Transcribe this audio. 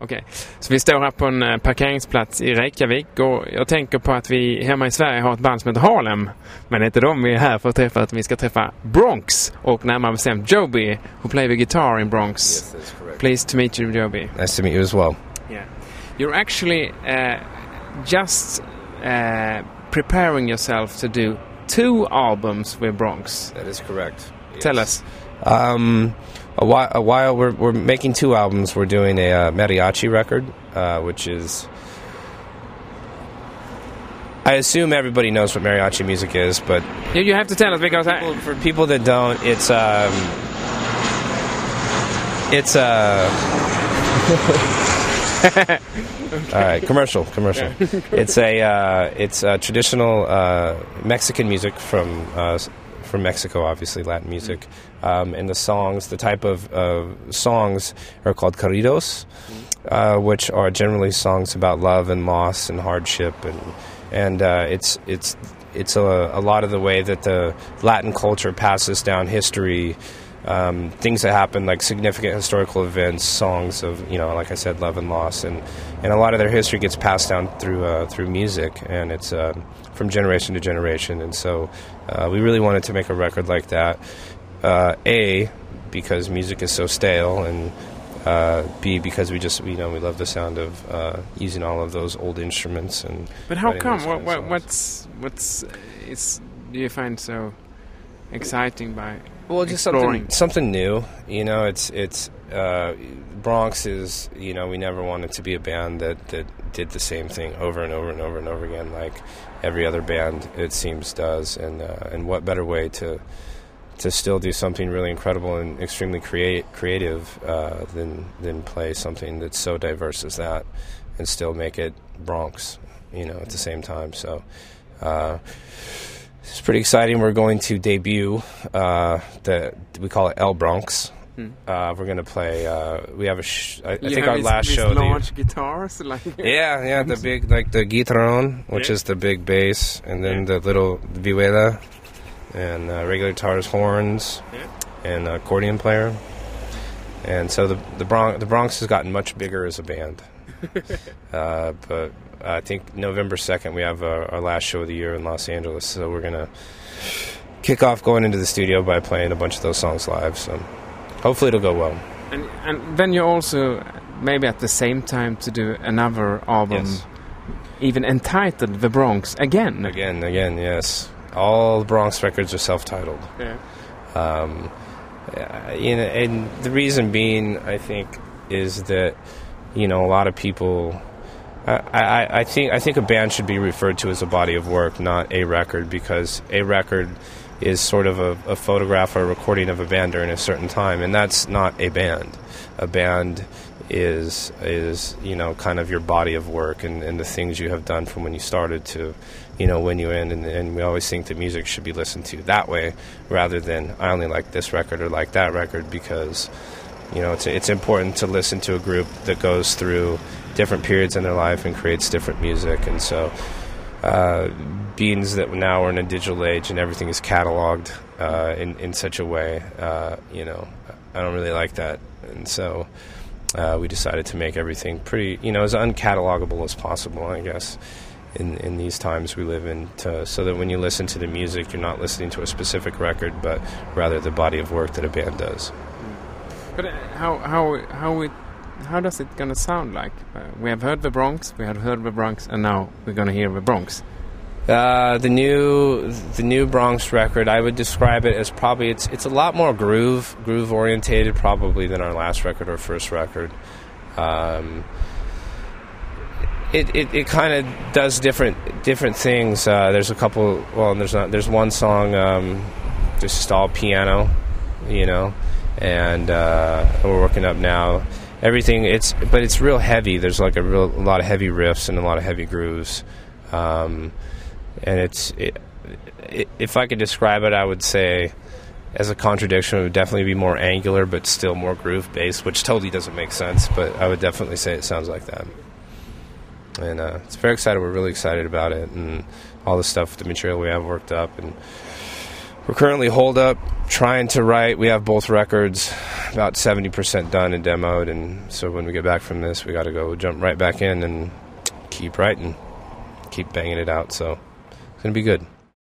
Okej. Så vi står här på en parkeringsplats i Reykjavik och jag tänker på att vi hemma i Sverige har ett band som heter Harlem. Men det är inte de vi är här för att träffa, att vi ska träffa Bronx och närmare bestämt Joby, who play the guitar in Bronx. Yes, that's correct. Pleased to meet you, Joby. Nice to meet you as well. Yeah. You're actually just preparing yourself to do 2 albums with Bronx. That is correct. Tell us. A while we're making 2 albums. We're doing a mariachi record, which is, I assume everybody knows what mariachi music is, but You have to tell us because for people that don't, it's Okay. All right, commercial. It's a traditional Mexican music from Mexico, obviously Latin music, and the type of songs are called corridos, which are generally songs about love and loss and hardship, and it's a lot of the way that the Latin culture passes down history. Things that happen, like significant historical events, songs of, like I said, love and loss, and a lot of their history gets passed down through music, and it's from generation to generation. And so we really wanted to make a record like that. A, because music is so stale, and B, because we love the sound of using all of those old instruments. But how come? What's do you find so exciting by? Well, just something new. It's Bronx is, we never wanted to be a band that did the same thing over and over and over and over again, like every other band, it seems, does. And what better way to still do something really incredible and extremely creative than play something that's so diverse as that and still make it Bronx, at the same time. So it's pretty exciting. We're going to debut we call it El Bronx. We're going to play. We have I think our last show. Large guitars, yeah, the big, like the guitarón, which is the big bass, and then the little vihuela, and regular guitars, horns, and accordion player. And so the Bronx has gotten much bigger as a band. But I think November 2nd we have our last show of the year in Los Angeles, so we're going to kick off going into the studio by playing a bunch of those songs live, so hopefully it'll go well. And then you also, maybe at the same time, to do another album, even entitled The Bronx, again. Again, yes. All the Bronx records are self-titled. Yeah. And the reason being, I think, is that, a lot of people... I think a band should be referred to as a body of work, not a record, because a record is sort of a photograph or a recording of a band during a certain time, and that's not a band. A band is kind of your body of work and the things you have done from when you started to, when you end, and we always think that music should be listened to that way rather than I only like this record or like that record, because it's important to listen to a group that goes through different periods in their life and creates different music. And so being that now we're in a digital age and everything is cataloged in such a way, I don't really like that. And so we decided to make everything pretty, as uncatalogable as possible, I guess, in these times we live in, so that when you listen to the music, you're not listening to a specific record, but rather the body of work that a band does. But how does it gonna sound like? We have heard the Bronx, and now we're gonna hear the Bronx. The new Bronx record, I would describe it as probably it's a lot more groove orientated probably than our last record or first record. It kind of does different things. There's a couple. Well, there's one song just all piano, and we're working up now. Everything but it's real heavy. There's like a lot of heavy riffs and a lot of heavy grooves, and if I could describe it, I would say as a contradiction, it would definitely be more angular, but still more groove based, which totally doesn't make sense. But I would definitely say it sounds like that, and it's very excited. We're really excited about it and all the stuff, the material we have worked up, and we're currently holed up trying to write. We have both records about 70% done and demoed, and so when we get back from this, we got to go jump right back in and keep writing, keep banging it out. So it's going to be good.